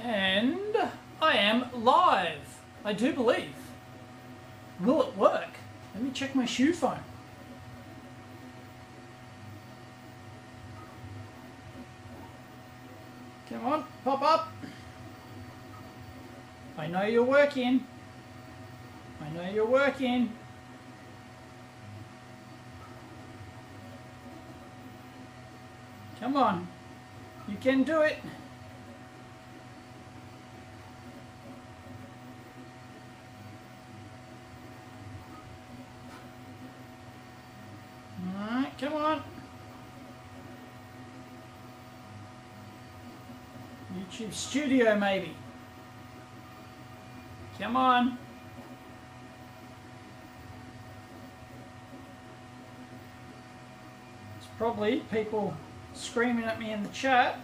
And I am live, I do believe. Will it work? Let me check my shoe phone. Come on, pop up. I know you're working. I know you're working. Come on. You can do it. Alright, come on. YouTube Studio, maybe. Come on. It's probably people screaming at me in the chat.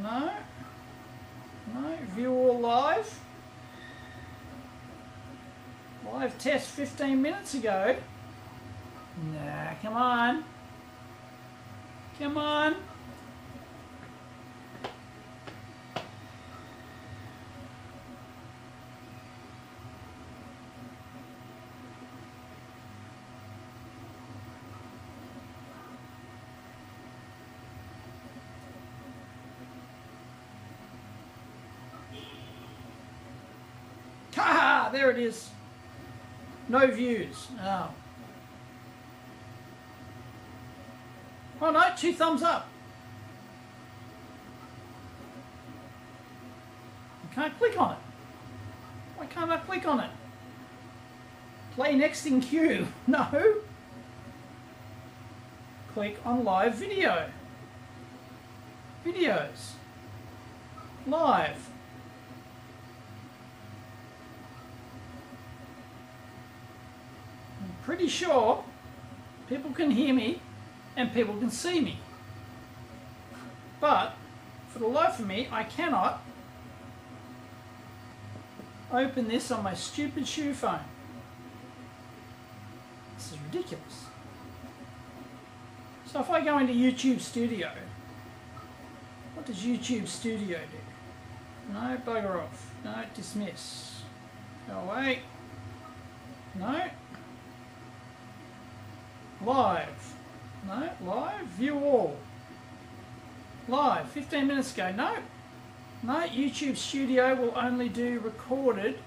No. No. View all live. Live test 15 minutes ago. Nah, come on. Come on. Ha! There it is. No views. Oh. Oh no, 2 thumbs up. I can't click on it. Why can't I click on it? Play next in queue. No. Click on live video. Videos. Live. I'm pretty sure people can hear me and people can see me. But for the life of me, I cannot open this on my stupid shoe phone. This is ridiculous. So if I go into YouTube Studio, what does YouTube Studio do? No, bugger off. No, dismiss. Go away. No. Live. No, live, view all. Live, 15 minutes ago. No. No, YouTube Studio will only do recorded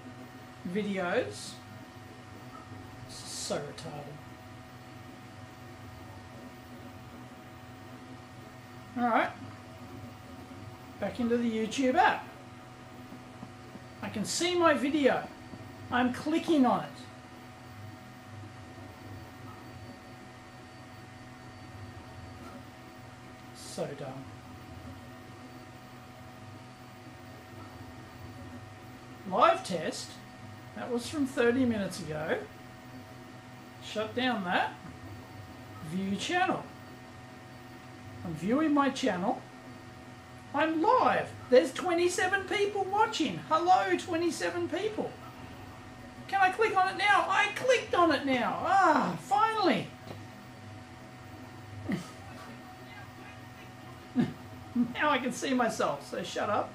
videos. This is so retarded. Alright. Back into the YouTube app. I can see my video. I'm clicking on it. So dumb. Live test, that was from 30 minutes ago. Shut down that. View channel. I'm viewing my channel. I'm live. There's 27 people watching. Hello, 27 people. Can I click on it now? I clicked on it now. Ah, finally. Now I can see myself, so shut up.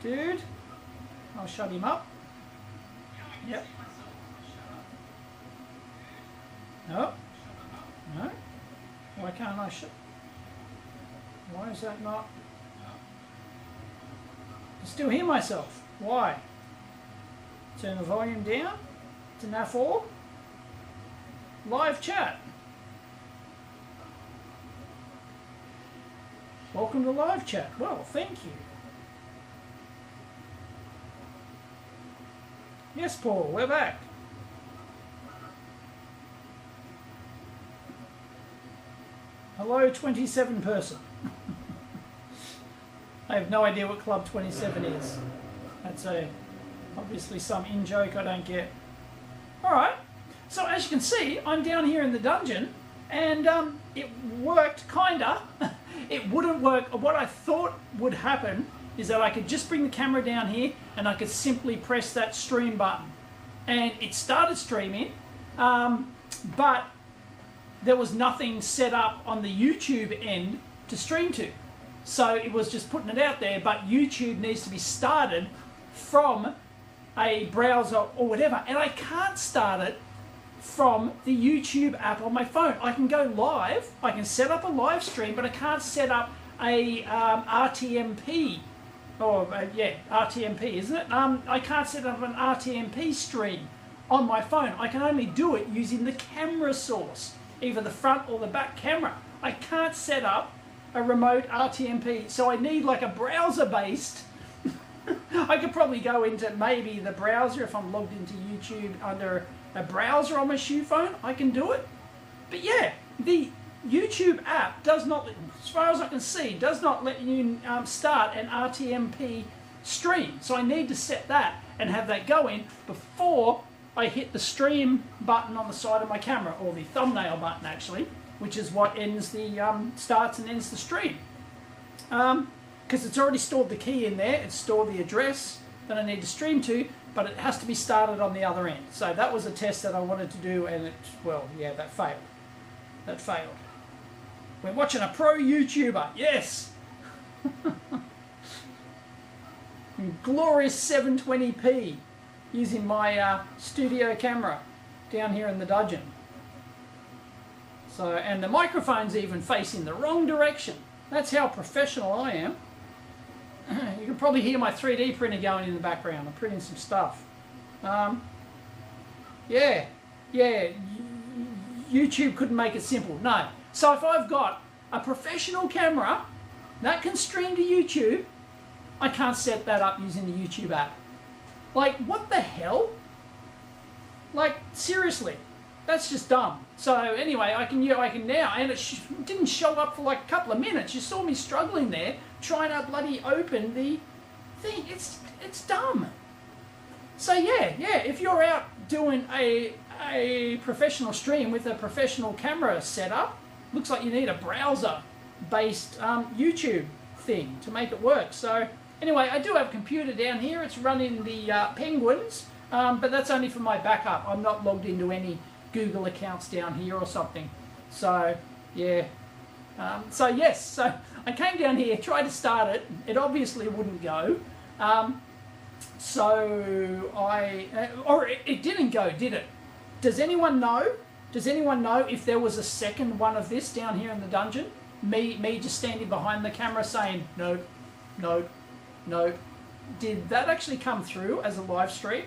Dude, I'll shut him up. Yep. No. No. Why can't I shut? Why is that not? I still hear myself. Why? Turn the volume down to NAF4. Live chat. Welcome to live chat. Well, thank you. Yes, Paul, we're back. Hello, 27 person. I have no idea what Club 27 is. That's obviously some in-joke I don't get. Alright, so as you can see, I'm down here in the dungeon, and it worked, kinda. It wouldn't work. What I thought would happen is that I could just bring the camera down here and I could simply press that stream button. And it started streaming, but there was nothing set up on the YouTube end to stream to. So it was just putting it out there, but YouTube needs to be started from a browser or whatever, and I can't start it from the YouTube app on my phone. I can go live, I can set up a live stream, but I can't set up a RTMP, or RTMP, isn't it? I can't set up an RTMP stream on my phone. I can only do it using the camera source, either the front or the back camera. I can't set up a remote RTMP, so I need like a browser-based. I could probably go into maybe the browser if I'm logged into YouTube under a browser on my shoe phone. I can do it. But yeah, the YouTube app does not, as far as I can see, does not let you start an RTMP stream. So I need to set that and have that going before I hit the stream button on the side of my camera, or the thumbnail button actually, which is what ends the starts and ends the stream. Because it's already stored the key in there, it's stored the address that I need to stream to, but it has to be started on the other end. So that was a test that I wanted to do, and it, well, yeah, that failed. That failed. We're watching a pro YouTuber, yes! Glorious 720p using my studio camera down here in the dungeon. So, and the microphone's even facing the wrong direction. That's how professional I am. You can probably hear my 3D printer going in the background. I'm printing some stuff. Yeah, YouTube couldn't make it simple. No. So if I've got a professional camera that can stream to YouTube, I can't set that up using the YouTube app. Like, what the hell? Like, seriously. That's just dumb. So anyway, I can now, and it didn't show up for like a couple of minutes. You saw me struggling there, trying to bloody open the thing. It's dumb. So yeah, if you're out doing a professional stream with a professional camera setup, looks like you need a browser-based YouTube thing to make it work. So anyway, I do have a computer down here. It's running the Penguins, but that's only for my backup. I'm not logged into any Google accounts down here or something. So yeah, so yes, so I came down here, tried to start it, it obviously wouldn't go, so or it didn't go, did it? Does anyone know if there was a second one of this down here in the dungeon? Me just standing behind the camera saying no, no, no. Did that actually come through as a live stream?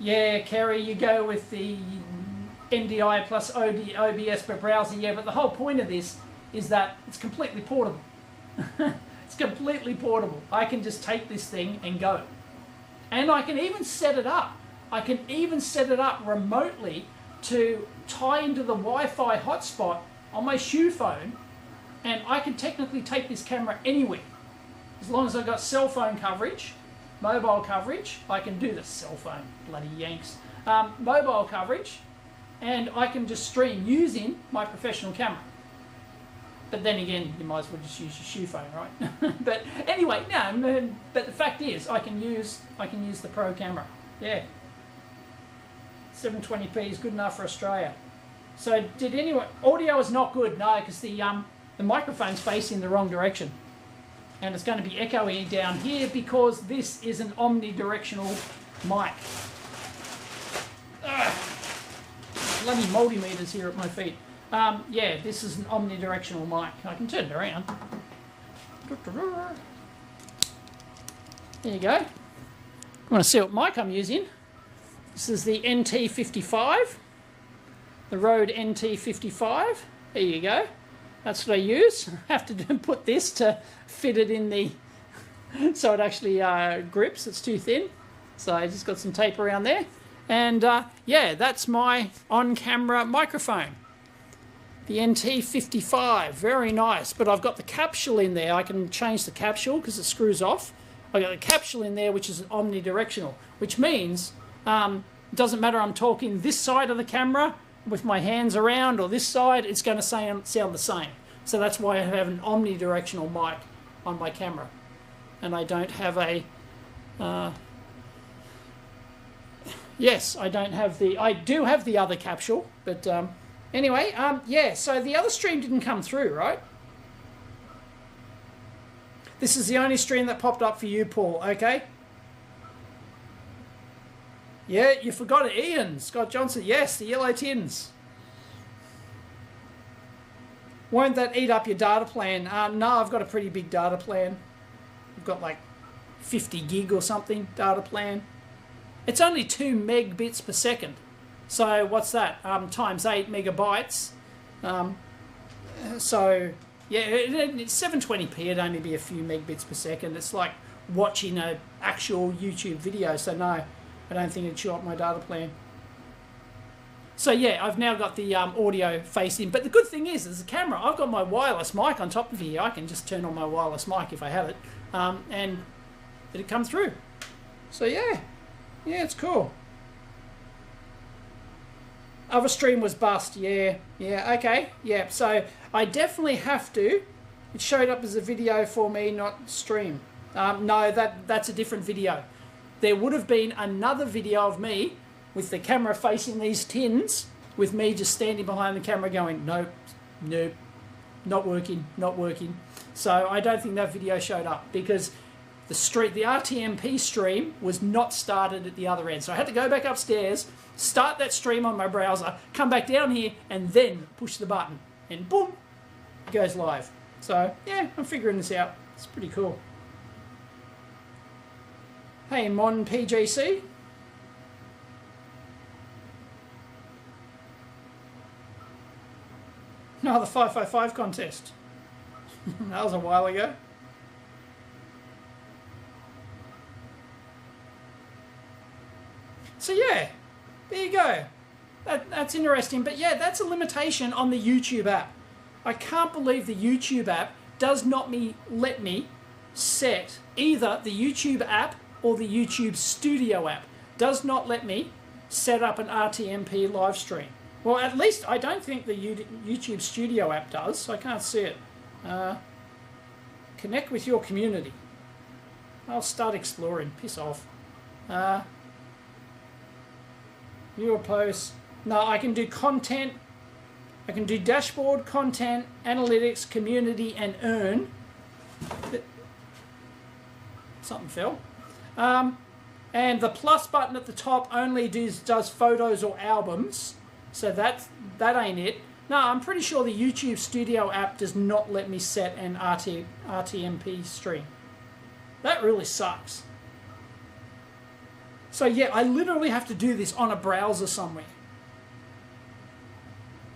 Yeah, Kerry, you go with the NDI plus OBS per browser. Yeah, but the whole point of this is that it's completely portable. It's completely portable. I can just take this thing and go. And I can even set it up. I can even set it up remotely to tie into the Wi-Fi hotspot on my shoe phone, and I can technically take this camera anywhere. As long as I've got cell phone coverage, mobile coverage, I can do the cell phone, bloody Yanks, mobile coverage, and I can just stream using my professional camera. But then again, you might as well just use your shoe phone, right? But anyway, no. But the fact is, I can use the pro camera. Yeah, 720p is good enough for Australia. So did anyone? Audio is not good, no, because the microphone's facing the wrong direction. And it's going to be echoey down here because this is an omnidirectional mic. Ugh. Bloody multimeters here at my feet. Yeah, this is an omnidirectional mic. I can turn it around. There you go. You want to see what mic I'm using? This is the NT55. The Rode NT55. There you go. That's what I use. I have to put this to fit it in the... so it actually grips. It's too thin. So I just got some tape around there. And yeah, that's my on-camera microphone. The NT55. Very nice. But I've got the capsule in there. I can change the capsule because it screws off. I've got the capsule in there, which is omnidirectional, which means it doesn't matter I'm talking this side of the camera with my hands around or this side, it's going to sound the same. So that's why I have an omnidirectional mic on my camera. And I don't have a... yes, I don't have the... I do have the other capsule, but Anyway, yeah, so the other stream didn't come through, right? This is the only stream that popped up for you, Paul, okay? Yeah, you forgot it, Ian. Scott Johnson, yes, the yellow tins. Won't that eat up your data plan? No, I've got a pretty big data plan. I've got like 50 gig or something data plan. It's only 2 megabits per second. So what's that? Times 8 megabytes. So yeah, 720p it'd only be a few megabits per second. It's like watching an actual YouTube video. So no, I don't think it'd chew up my data plan. So yeah, I've now got the audio faced in. But the good thing is, as a camera, I've got my wireless mic on top of here. I can just turn on my wireless mic if I have it, and it'll come through. So yeah, it's cool. Other stream was bust. Yeah, okay, yeah. So I definitely have to. It showed up as a video for me, not stream. No, that's a different video. There would have been another video of me with the camera facing these tins, with me just standing behind the camera going, nope, not working. So I don't think that video showed up because the RTMP stream was not started at the other end. So I had to go back upstairs, start that stream on my browser, come back down here, and then push the button. And boom, it goes live. So yeah, I'm figuring this out. It's pretty cool. Hey, Mon PGC. No, the 555 contest. That was a while ago. So yeah, there you go. That's interesting. But yeah, that's a limitation on the YouTube app. I can't believe the YouTube app does not let me set either the YouTube app or the YouTube Studio app. Does not let me set up an RTMP live stream. Well, at least I don't think the YouTube Studio app does, so I can't see it. Connect with your community. I'll start exploring. Piss off. Viewer posts. No, I can do content. I can do dashboard, content, analytics, community, and earn. Something fell. And the plus button at the top only does photos or albums. So that ain't it. No, I'm pretty sure the YouTube Studio app does not let me set an RTMP stream. That really sucks. So yeah, I literally have to do this on a browser somewhere.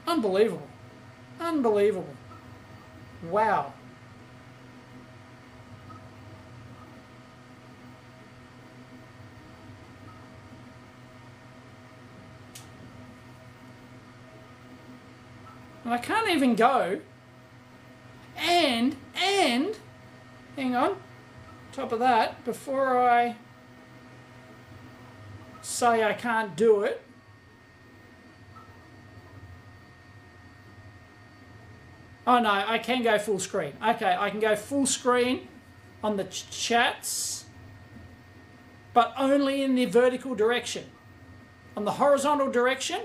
Unbelievable. Unbelievable. Wow. And I can't even go and hang on, top of that, before I say I can't do it, oh no, I can go full screen. Okay, I can go full screen on the chats, but only in the vertical direction. On the horizontal direction,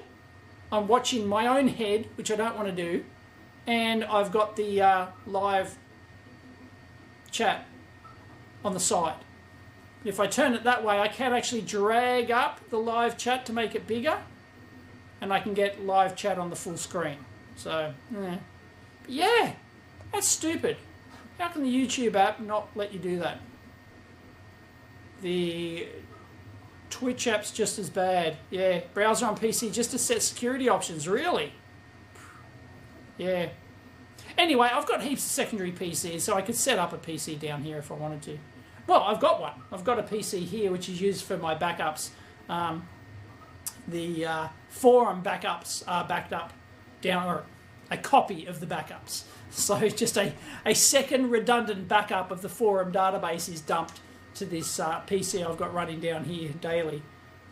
I'm watching my own head, which I don't want to do, and I've got the live chat on the side. If I turn it that way, I can actually drag up the live chat to make it bigger, and I can get live chat on the full screen. So, yeah, that's stupid. How can the YouTube app not let you do that? The Twitch app's just as bad. Yeah, browser on PC just to set security options. Really? Yeah. Anyway, I've got heaps of secondary PCs, so I could set up a PC down here if I wanted to. Well, I've got one. I've got a PC here which is used for my backups. The forum backups are backed up down, or a copy of the backups. So just a second redundant backup of the forum database is dumped to this PC I've got running down here daily.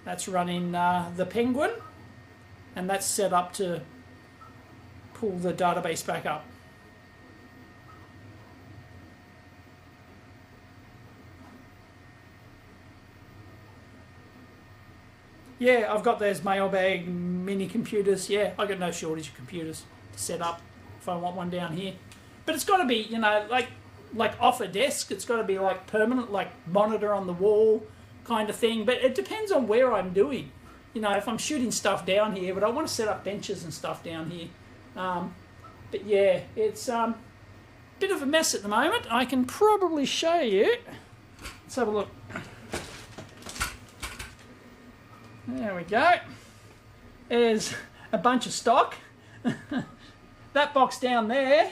That's running the Penguin, and that's set up to pull the database back up. Yeah, I've got those mailbag mini computers. Yeah, I got no shortage of computers to set up if I want one down here. But it's got to be, you know, like off a desk. It's got to be like permanent, like monitor on the wall kind of thing. But it depends on where I'm doing. You know, if I'm shooting stuff down here, but I want to set up benches and stuff down here. But yeah, it's a bit of a mess at the moment. I can probably show you. Let's have a look. There we go. There's a bunch of stock. That box down there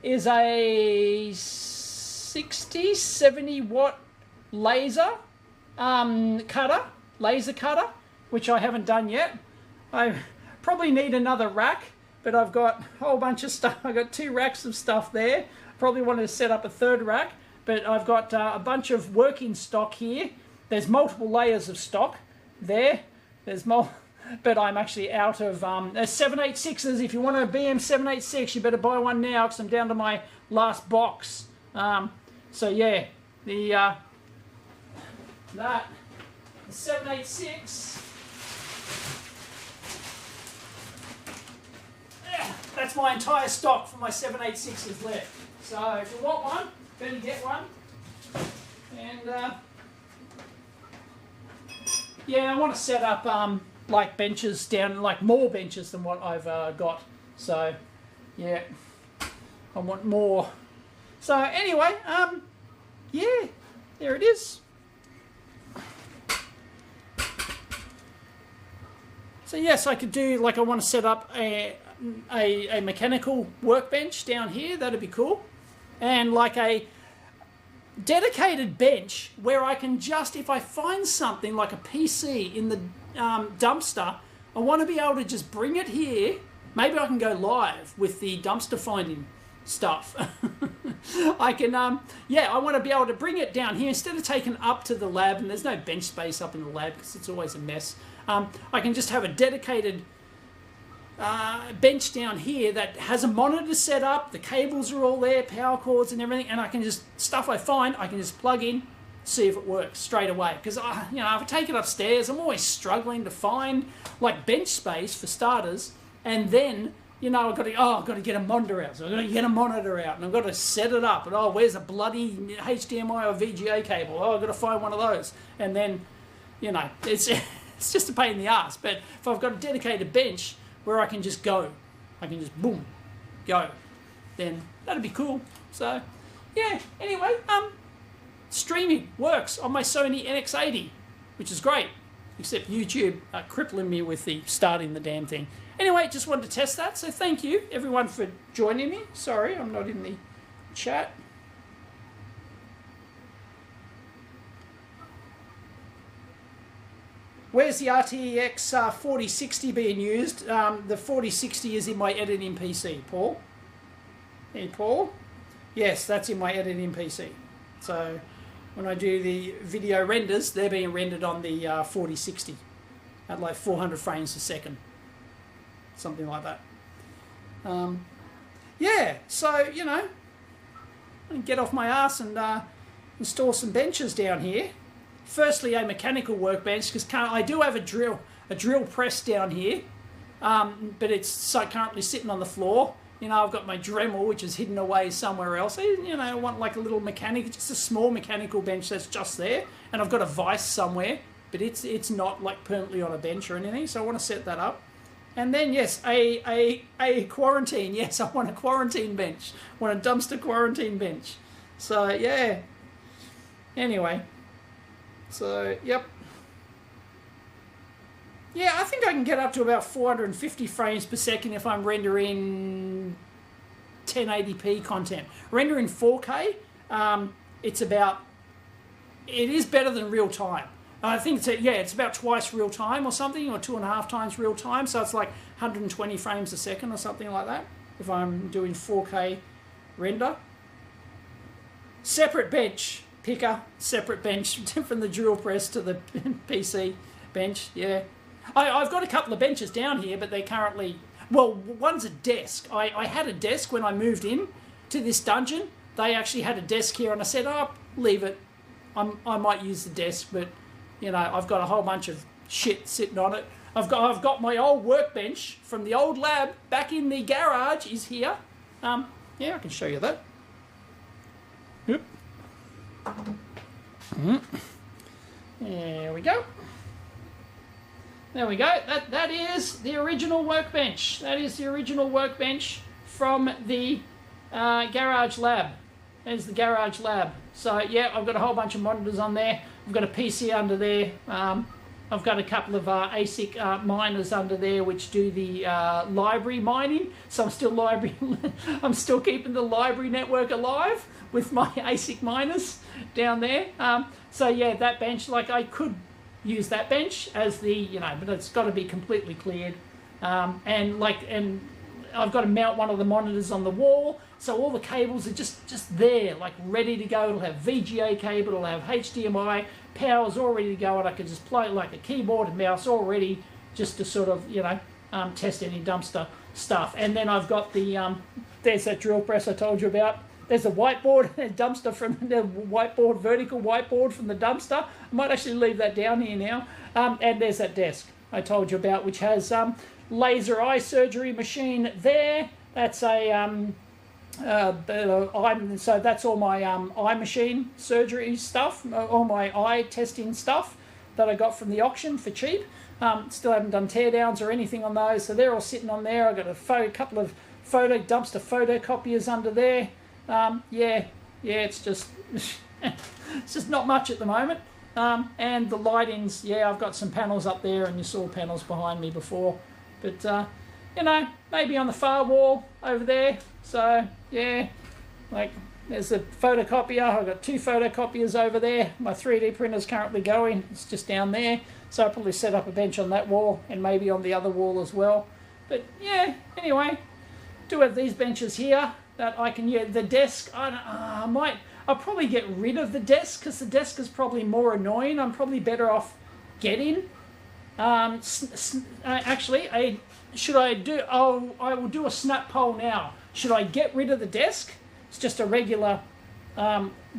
is a 60, 70 watt laser cutter, which I haven't done yet. I probably need another rack, but I've got a whole bunch of stuff. I've got 2 racks of stuff there. Probably wanted to set up a 3rd rack, but I've got a bunch of working stock here. There's multiple layers of stock there. There's more, but I'm actually out of 786s. If you want a BM 786, you better buy one now because I'm down to my last box. So yeah, the 786. Yeah, that's my entire stock for my 786s left. So if you want one, better get one. And yeah, I want to set up like benches down, like more benches than what I've got. So yeah, I want more. So anyway, yeah, there it is. So yes, I could do, like, I want to set up a mechanical workbench down here. That'd be cool. And like a dedicated bench where I can just, if I find something like a PC in the dumpster, I want to be able to just bring it here. Maybe I can go live with the dumpster finding stuff. I can, yeah, I want to be able to bring it down here instead of taking up to the lab, and there's no bench space up in the lab because it's always a mess. I can just have a dedicated bench down here that has a monitor set up, the cables are all there, power cords and everything, and I can just, stuff I find, I can just plug in, see if it works straight away. Because, you know, if I take it upstairs, I'm always struggling to find, like, bench space for starters, and then, you know, I've got to get a monitor out. So I've got to get a monitor out, and I've got to set it up, and oh, where's a bloody HDMI or VGA cable? Oh, I've got to find one of those. And then, you know, it's just a pain in the ass. But if I've got a dedicated bench where I can just go, I can just boom, go, then that'd be cool. So yeah, anyway, streaming works on my Sony NX80, which is great, except YouTube crippling me with the starting the damn thing. Anyway, just wanted to test that, so thank you everyone for joining me. Sorry I'm not in the chat. Where's the RTX 4060 being used? The 4060 is in my editing PC, Paul. Hey, Paul. Yes, that's in my editing PC. So when I do the video renders, they're being rendered on the 4060 at like 400 frames a second. Something like that. Yeah, so, you know, I can get off my ass and install some benches down here. Firstly, a mechanical workbench, because I do have a drill press down here, but it's currently sitting on the floor. You know, I've got my Dremel, which is hidden away somewhere else. You know, I want like a little just a small mechanical bench that's just there, and I've got a vise somewhere, but it's not like permanently on a bench or anything. So I want to set that up, and then yes, a quarantine. Yes, I want a quarantine bench. I want a dumpster quarantine bench. So yeah. Anyway. So, yep. Yeah, I think I can get up to about 450 frames per second if I'm rendering 1080p content. Rendering 4K, it is better than real time. I think it's about twice real time or something, or 2.5 times real time. So it's like 120 frames a second or something like that if I'm doing 4K render. Separate bench. Picker, separate bench from the drill press to the PC bench, yeah. I've got a couple of benches down here, but they're currently, well, one's a desk. I had a desk when I moved in to this dungeon. They actually had a desk here, and I said, oh, leave it. I might use the desk, but, you know, I've got a whole bunch of shit sitting on it. I've got my old workbench from the old lab back in the garage is here. Yeah, I can show you that. Yep. There we go. There we go. That is the original workbench. That is the original workbench from the garage lab. There's the garage lab. So yeah, I've got a whole bunch of monitors on there. I've got a PC under there. I've got a couple of ASIC miners under there which do the library mining. So I'm still keeping the library network alive with my ASIC miners down there. So yeah, that bench, like I could use that bench as the, but it's got to be completely cleared. And I've got to mount one of the monitors on the wall, so all the cables are just there, like ready to go. It'll have VGA cable, it'll have HDMI, power's all ready to go, and I can just play like a keyboard and mouse all ready just to sort of, test any dumpster stuff. And then I've got the, there's that drill press I told you about. There's a whiteboard, a dumpster from the whiteboard, vertical whiteboard from the dumpster. I might actually leave that down here now. And there's that desk I told you about, which has laser eye surgery machine there. That's a so that's all my eye machine surgery stuff, all my eye testing stuff that I got from the auction for cheap. Still haven't done teardowns or anything on those, so they're all sitting on there. I've got a couple of dumpster photocopiers under there. Yeah, it's just it's just not much at the moment. And the lightings, yeah, I've got some panels up there, and you saw panels behind me before. But maybe on the far wall over there. So yeah, like there's a photocopier. I've got 2 photocopiers over there. My 3D printer's currently going. It's just down there. So I'll probably set up a bench on that wall and maybe on the other wall as well. But yeah, anyway, do have these benches here that I can use. The desk, I'll probably get rid of the desk because the desk is probably more annoying. I'm probably better off getting. Actually, I will do a snap poll now. Should I get rid of the desk? It's just a regular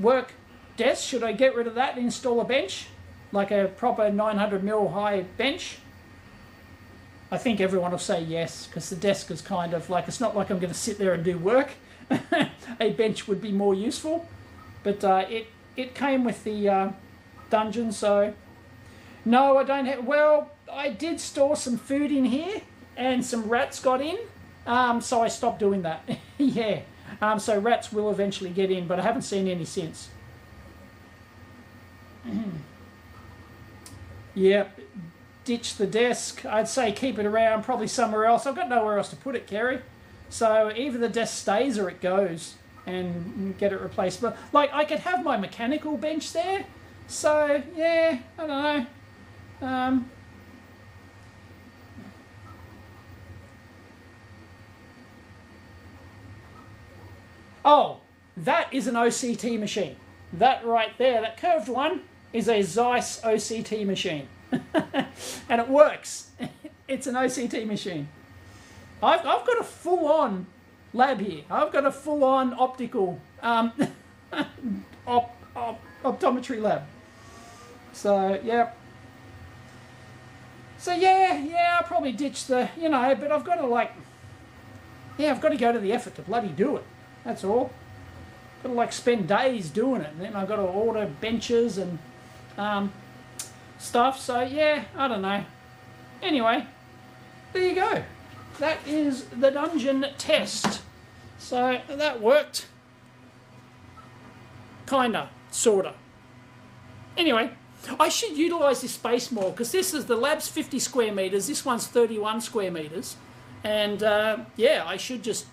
work desk. Should I get rid of that and install a bench? Like a proper 900mm high bench? I think everyone will say yes, because the desk is kind of like, it's not like I'm going to sit there and do work. A bench would be more useful. But it came with the dungeon, so... No, I don't have... Well, I did store some food in here, and some rats got in, so I stopped doing that. Yeah. So rats will eventually get in, but I haven't seen any since. Yep. Ditch the desk. I'd say keep it around, probably somewhere else. I've got nowhere else to put it, Kerry. So either the desk stays or it goes and get it replaced. But like, I could have my mechanical bench there. So yeah, I don't know. Oh, that is an OCT machine. That right there, that curved one, is a Zeiss OCT machine. And it works. It's an OCT machine. I've got a full-on lab here. I've got a full-on optical optometry lab. So, yeah. So, yeah, I'll probably ditch the, but I've got to, I've got to go to the effort to bloody do it. That's all. Got to, spend days doing it. And then I've got to order benches and stuff. So, yeah, I don't know. Anyway, there you go. That is the dungeon test. So, that worked. Kinda. Sorta. Anyway, I should utilise this space more, because this is the lab's 50 square metres, this one's 31 square metres, and yeah, I should just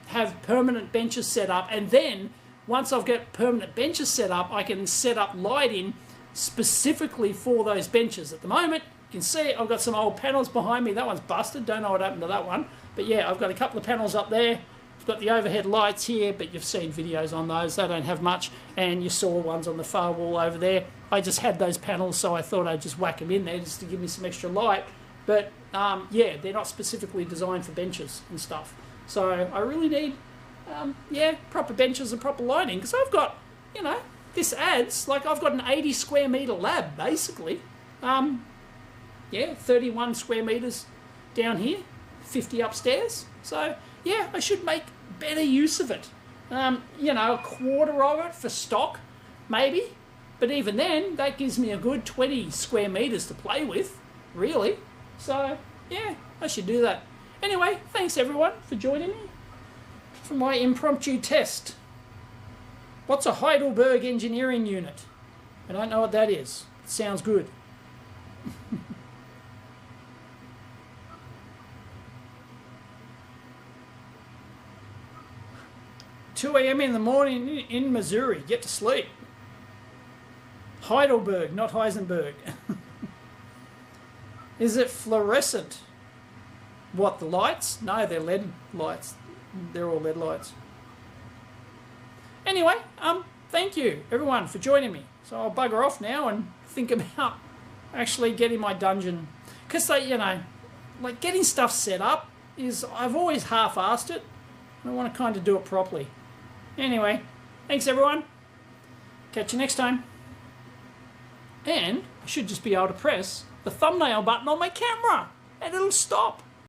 have permanent benches set up, and then once I've got permanent benches set up, I can set up lighting specifically for those benches. At the moment, you can see I've got some old panels behind me. That one's busted, don't know what happened to that one, but yeah, I've got a couple of panels up there. I've got the overhead lights here, but you've seen videos on those. They don't have much, and you saw ones on the far wall over there. I just had those panels, so I thought I'd just whack them in there just to give me some extra light. But yeah, they're not specifically designed for benches and stuff. So I really need, proper benches and proper lighting, because I've got, this adds, I've got an 80 square metre lab, basically. yeah, 31 square meters down here, 50 upstairs. So yeah, I should make better use of it. You know, a quarter of it for stock, maybe. But even then, that gives me a good 20 square meters to play with, really. So yeah, I should do that. Anyway, thanks everyone for joining me for my impromptu test. What's a Heidelberg engineering unit? I don't know what that is. It sounds good. 2 a.m. in the morning in Missouri. Get to sleep. Heidelberg, not Heisenberg. Is it fluorescent? What, the lights? No, they're LED lights. They're all LED lights. Anyway, thank you everyone for joining me. So I'll bugger off now and think about actually getting my dungeon. Because, you know, like getting stuff set up is, I've always half-assed it. I want to kind of do it properly. Anyway, thanks everyone. Catch you next time. And I should just be able to press the thumbnail button on my camera and it'll stop.